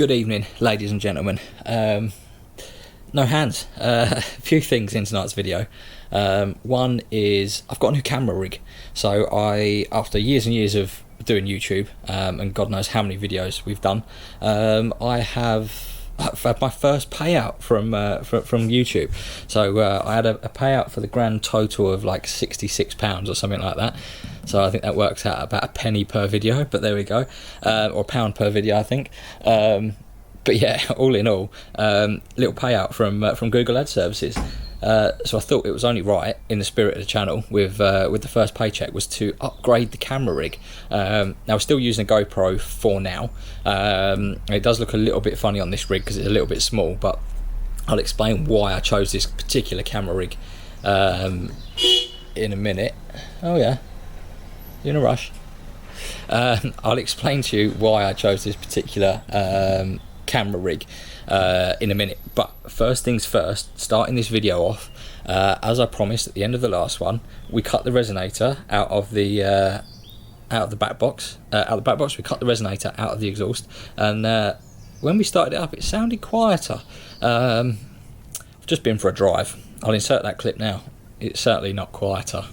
Good evening, ladies and gentlemen. No hands. A few things in tonight's video. One is I've got a new camera rig. So after years and years of doing YouTube, and God knows how many videos we've done, I've had my first payout from YouTube. So I had a payout for the grand total of like £66 or something like that. So I think that works out about a penny per video, but there we go, or a pound per video, I think. But yeah, all in all, little payout from Google Ad Services. So I thought it was only right, in the spirit of the channel, with the first paycheck, was to upgrade the camera rig. Now we're still using a GoPro for now. It does look a little bit funny on this rig because it's a little bit small, but I'll explain why I chose this particular camera rig in a minute. Oh yeah, you in a rush? I'll explain to you why I chose this particular camera rig in a minute, but first things first, starting this video off, as I promised at the end of the last one, we cut the resonator out of the back box. We cut the resonator out of the exhaust, and when we started it up, it sounded quieter. I've just been for a drive. I'll insert that clip now. It's certainly not quieter.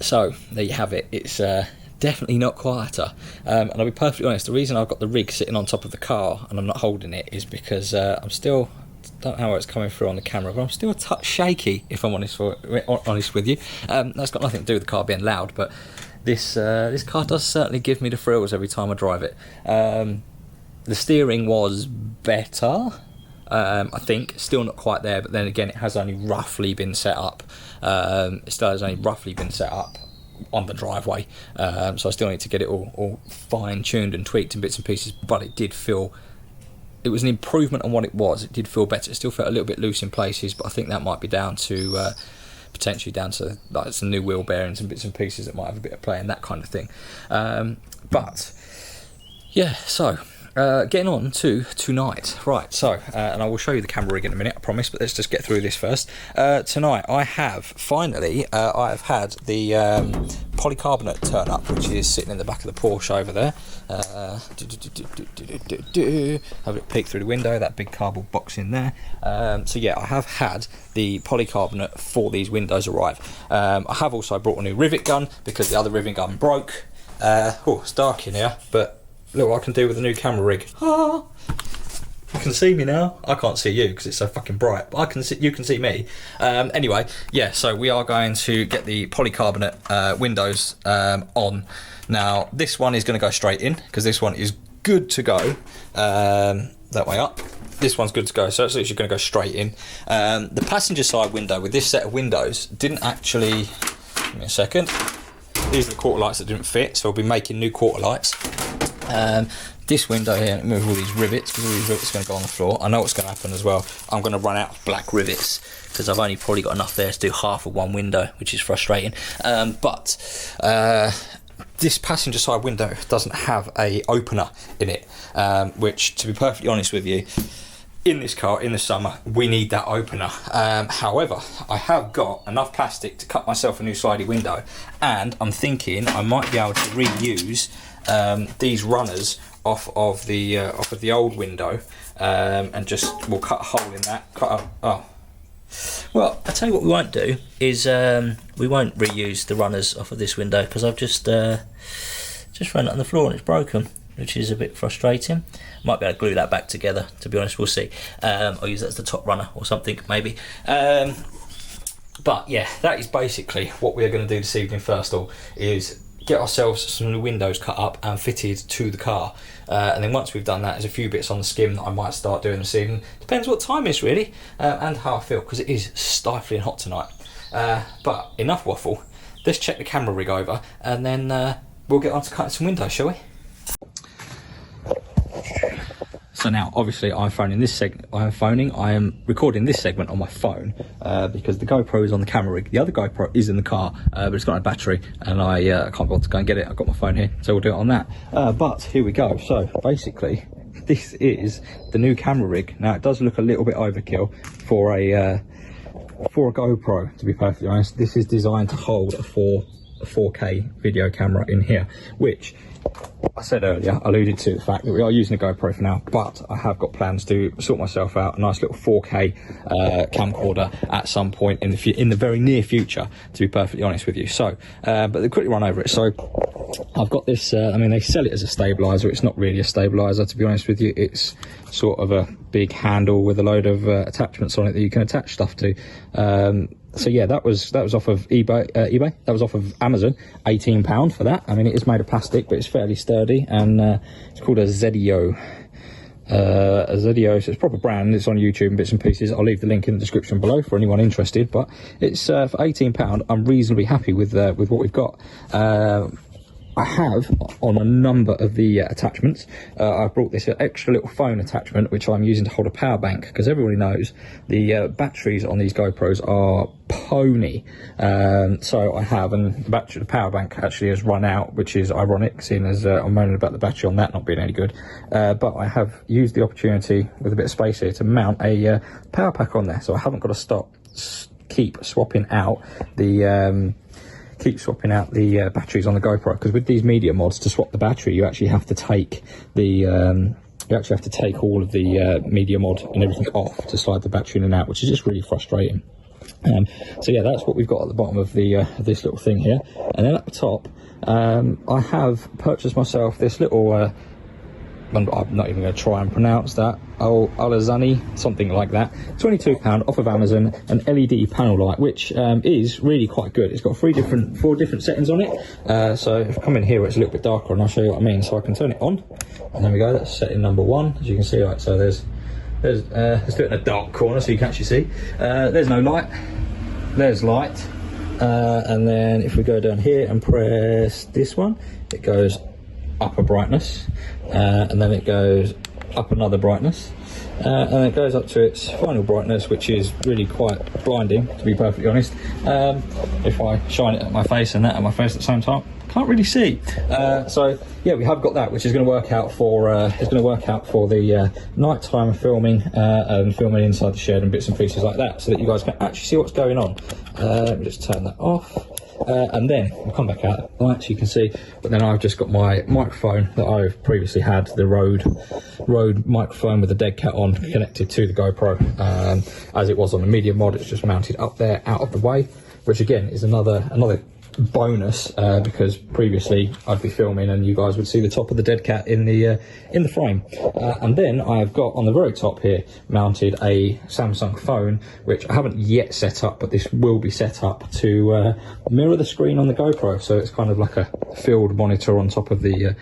So there you have it. It's definitely not quieter, and I'll be perfectly honest, the reason I've got the rig sitting on top of the car and I'm not holding it is because I'm still, don't know how it's coming through on the camera, but I'm still a touch shaky, if I'm honest with you. That's got nothing to do with the car being loud, but this car does certainly give me the thrills every time I drive it. The steering was better, I think. Still not quite there, but then again, it has only roughly been set up. It still has only roughly been set up on the driveway, so I still need to get it all fine-tuned and tweaked in bits and pieces, but it did feel... It was an improvement on what it was. It did feel better. It still felt a little bit loose in places, but I think that might be down to... potentially down to like some new wheel bearings and bits and pieces that might have a bit of play and that kind of thing. But yeah, so getting on to tonight, right? So and I will show you the camera rig in a minute, I promise, but let's just get through this first. Tonight I have finally I have had the polycarbonate turn up, which is sitting in the back of the Porsche over there. Have a little peek through the window, that big cardboard box in there. So yeah, I have had the polycarbonate for these windows arrive. I have also brought a new rivet gun because the other rivet gun broke. Oh, it's dark in here, but look what I can do with the new camera rig. Ah, you can see me now. I can't see you because it's so fucking bright, but I can see, you can see me. Anyway, yeah, so we are going to get the polycarbonate windows on. Now, this one is going to go straight in because this one is good to go. That way up. This one's good to go, so it's literally going to go straight in. The passenger side window with this set of windows didn't actually... Give me a second. These are the quarter lights that didn't fit, so we'll be making new quarter lights. This window here, move all these rivets because all these rivets are going to go on the floor. I know what's going to happen as well. I'm going to run out of black rivets because I've only probably got enough there to do half of one window, which is frustrating. This passenger side window doesn't have a opener in it, which, to be perfectly honest with you, in this car in the summer we need that opener. However, I have got enough plastic to cut myself a new slidey window, and I'm thinking I might be able to reuse these runners off of the old window, and just we'll cut a hole in that. Well, I'll tell you what we won't do is we won't reuse the runners off of this window because I've just run it on the floor and it's broken, which is a bit frustrating. Might be able to glue that back together, to be honest, we'll see. I'll use that as the top runner or something, maybe. But yeah, that is basically what we're going to do this evening. First of all is get ourselves some new windows cut up and fitted to the car, and then once we've done that, there's a few bits on the skim that I might start doing this evening. Depends what time it is really, and how I feel, because it is stifling hot tonight. But enough waffle, let's check the camera rig over and then we'll get on to cutting some windows, shall we? So now, obviously, I am recording this segment on my phone because the GoPro is on the camera rig. The other GoPro is in the car, but it's got no battery, and I can't bother to go and get it. I've got my phone here, so we'll do it on that. But here we go. So basically, this is the new camera rig. Now, it does look a little bit overkill for a GoPro, to be perfectly honest. This is designed to hold a 4K video camera in here, which I said earlier, alluded to the fact that we are using a GoPro for now, but I have got plans to sort myself out a nice little 4K camcorder at some point in the very near future, to be perfectly honest with you. So, but they quickly run over it. So, I've got this. I mean, they sell it as a stabilizer. It's not really a stabilizer, to be honest with you. It's sort of a big handle with a load of attachments on it that you can attach stuff to. So yeah, that was off of eBay. That was off of Amazon. £18 for that. I mean, it is made of plastic, but it's fairly sturdy, and it's called a Zedio. So it's a proper brand. It's on YouTube and bits and pieces. I'll leave the link in the description below for anyone interested. But it's for £18. I'm reasonably happy with what we've got. I have, on a number of the attachments, I've brought this extra little phone attachment, which I'm using to hold a power bank, because everybody knows the batteries on these GoPros are pony. So I have, and the power bank actually has run out, which is ironic, seeing as I'm moaning about the battery on that not being any good. But I have used the opportunity, with a bit of space here, to mount a power pack on there, so I haven't got to keep swapping out the batteries on the GoPro, because with these media mods, to swap the battery, you actually have to take all of the media mod and everything off to slide the battery in and out, which is just really frustrating. So yeah, that's what we've got at the bottom of the this little thing here, and then at the top, I have purchased myself this little. I'm not even going to try and pronounce that. Alazani, something like that. £22 off of Amazon, an LED panel light, which is really quite good. It's got four different settings on it. So if I come in here, it's a little bit darker, and I'll show you what I mean. So I can turn it on, and there we go. That's setting number 1, as you can see. Right, so there's let's do it in a dark corner so you can actually see. There's no light. There's light. And then if we go down here and press this one, it goes up a brightness, and then it goes up another brightness, and it goes up to its final brightness, which is really quite blinding, to be perfectly honest. If I shine it at my face and that at my face at the same time, can't really see. So yeah, we have got that, which is going to work out for the nighttime filming and filming inside the shed and bits and pieces like that, so that you guys can actually see what's going on. Let me just turn that off. And then we'll come back out at night so you can see. But then I've just got my microphone that I've previously had, the Rode microphone with the dead cat on, connected to the GoPro. As it was on the media mod, it's just mounted up there out of the way, which again is another bonus, because previously I'd be filming and you guys would see the top of the dead cat in the frame. And then I've got on the very top here mounted a Samsung phone, which I haven't yet set up, but this will be set up to mirror the screen on the GoPro, so it's kind of like a field monitor on top of the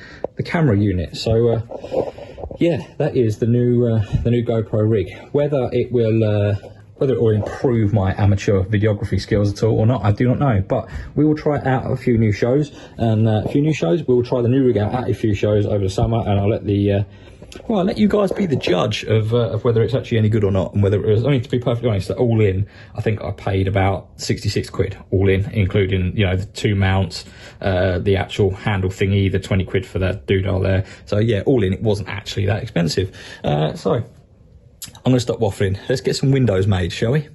camera unit. So yeah, that is the new GoPro rig. Whether it will improve my amateur videography skills at all or not, I do not know, but we will try it out at a few new shows, and we will try the new rig out at a few shows over the summer, and I'll let I'll let you guys be the judge of whether it's actually any good or not, and whether it was, I mean, to be perfectly honest, all in, I think I paid about 66 quid all in, including, you know, the 2 mounts, the actual handle thingy, the 20 quid for that doodle there. So yeah, all in, it wasn't actually that expensive. So I'm going to stop waffling. Let's get some windows made, shall we?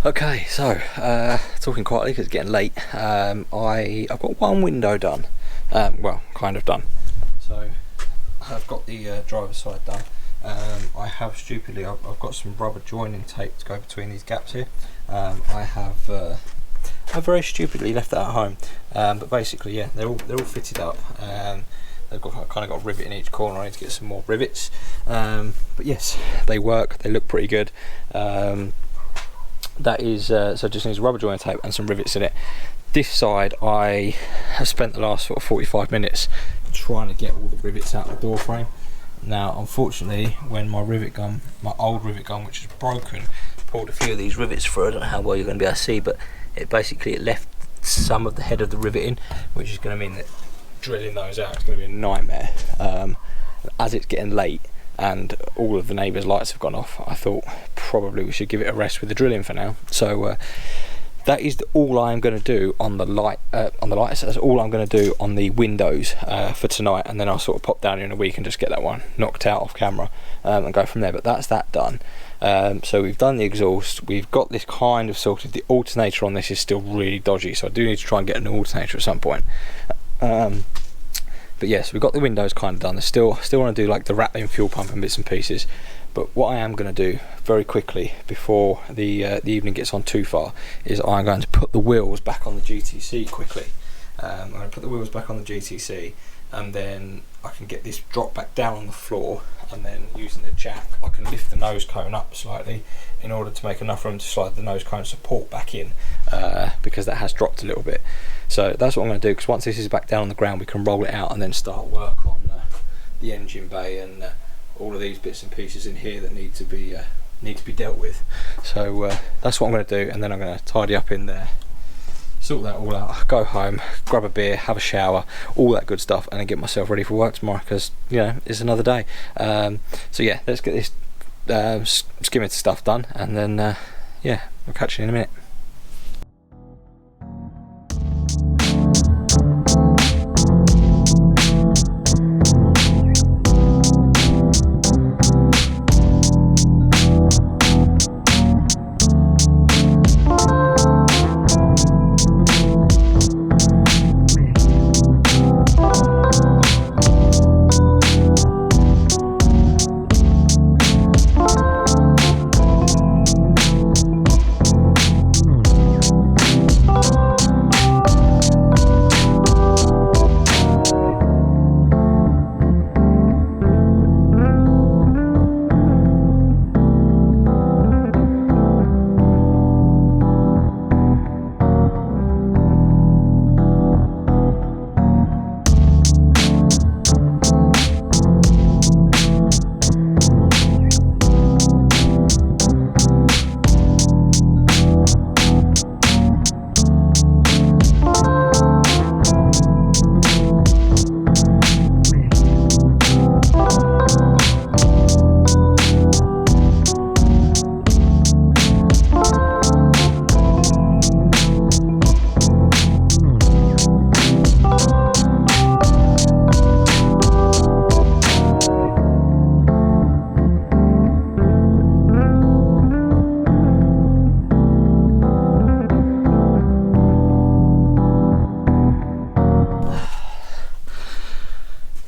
Okay, so talking quietly because it's getting late. I've got one window done, well, kind of done. So I've got the driver's side done. I have stupidly, I've got some rubber joining tape to go between these gaps here. I very stupidly left that at home, but basically, yeah, they're all fitted up. They've got kind of got a rivet in each corner. I need to get some more rivets, but yes, they work. They look pretty good. That is so just needs rubber joining tape and some rivets in it. This side I have spent the last sort of 45 minutes trying to get all the rivets out of the door frame. Now, unfortunately, when my old rivet gun, which is broken, pulled a few of these rivets through, I don't know how well you're going to be able to see, but it left some of the head of the rivet in, which is going to mean that drilling those out is going to be a nightmare. As it's getting late and all of the neighbours' lights have gone off, I thought probably we should give it a rest with the drilling for now. So that is all I'm going to do on the lights. That's all I'm going to do on the windows for tonight, and then I'll sort of pop down here in a week and just get that one knocked out off camera and go from there. But that's that done. So we've done the exhaust, we've got this kind of sorted. The alternator on this is still really dodgy, so I do need to try and get a new alternator at some point. But yes, we've got the windows kind of done. I still want to do like the rattling fuel pump and bits and pieces. But what I am going to do very quickly before the evening gets on too far is I'm going to put the wheels back on the GTC quickly. I'm going to put the wheels back on the GTC, and then I can get this drop back down on the floor, and then using the jack I can lift the nose cone up slightly in order to make enough room to slide the nose cone support back in, because that has dropped a little bit. So that's what I'm going to do, because once this is back down on the ground we can roll it out and then start work on the engine bay and all of these bits and pieces in here that need to be dealt with. So that's what I'm going to do, and then I'm going to tidy up in there, sort that all out, go home, grab a beer, have a shower, all that good stuff, and then get myself ready for work tomorrow, because you know it's another day. So yeah, let's get this skimming stuff done, and then yeah, I'll catch you in a minute.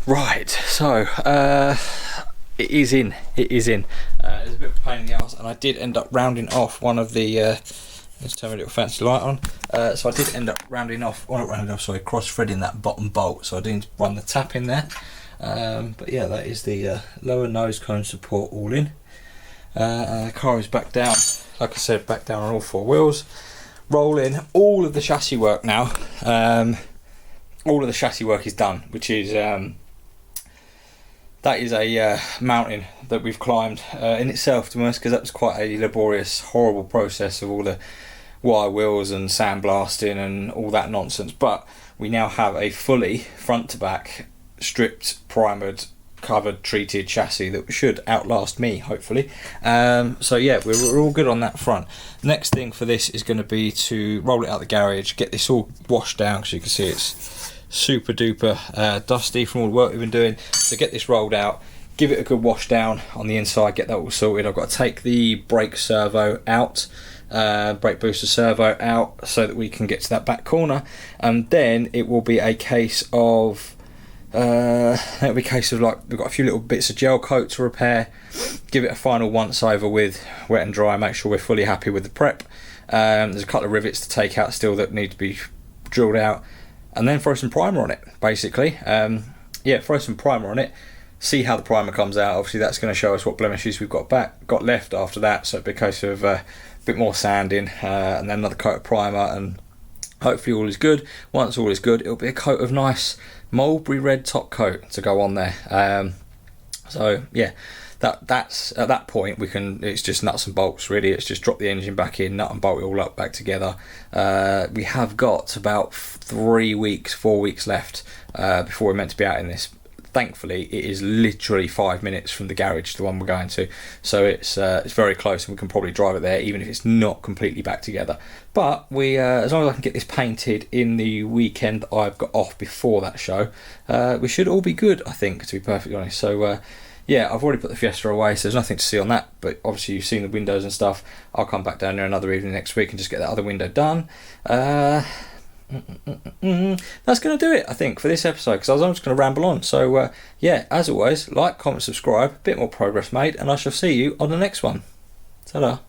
Right, so it is in. It's a bit of a pain in the arse, and I did end up rounding off one of the let's turn my little fancy light on. So I did end up cross-threading that bottom bolt, so I didn't run the tap in there. But yeah, that is the lower nose cone support all in. The car is back down, like I said, back down on all four wheels. Rolling all of the chassis work now. All of the chassis work is done, which is that is a mountain that we've climbed in itself, to be honest, because that was quite a laborious, horrible process of all the wire wheels and sandblasting and all that nonsense. But we now have a fully front to back stripped, primered, covered, treated chassis that should outlast me, hopefully. So yeah, we're all good on that front. Next thing for this is going to be to roll it out the garage, get this all washed down, because you can see it's super duper dusty from all the work we've been doing. So get this rolled out, give it a good wash down on the inside, get that all sorted. I've got to take the brake servo out, brake booster servo out, so that we can get to that back corner, and then it will be a case of it'll be a case of, like, we've got a few little bits of gel coat to repair, give it a final once over with wet and dry, make sure we're fully happy with the prep. There's a couple of rivets to take out still that need to be drilled out, and then throw some primer on it, basically. Yeah, throw some primer on it, see how the primer comes out. Obviously that's going to show us what blemishes we've got left after that, so it'll be a case of a bit more sanding, and then another coat of primer, and Hopefully all is good. Once all is good, it'll be a coat of nice mulberry red top coat to go on there. So yeah, that's at that point it's just nuts and bolts really. It's just drop the engine back in, nut and bolt it all up back together. We have got about 4 weeks left before we're meant to be out in this. Thankfully, it is literally 5 minutes from the garage, the one we're going to, so it's very close, and we can probably drive it there, even if it's not completely back together. But we, as long as I can get this painted in the weekend that I've got off before that show, we should all be good, I think, to be perfectly honest. So yeah, I've already put the Fiesta away, so there's nothing to see on that. But obviously, you've seen the windows and stuff. I'll come back down there another evening next week and just get that other window done. That's going to do it, I think, for this episode, because I'm just going to ramble on. So yeah, as always, like, comment, subscribe, a bit more progress made, and I shall see you on the next one. Ta-da.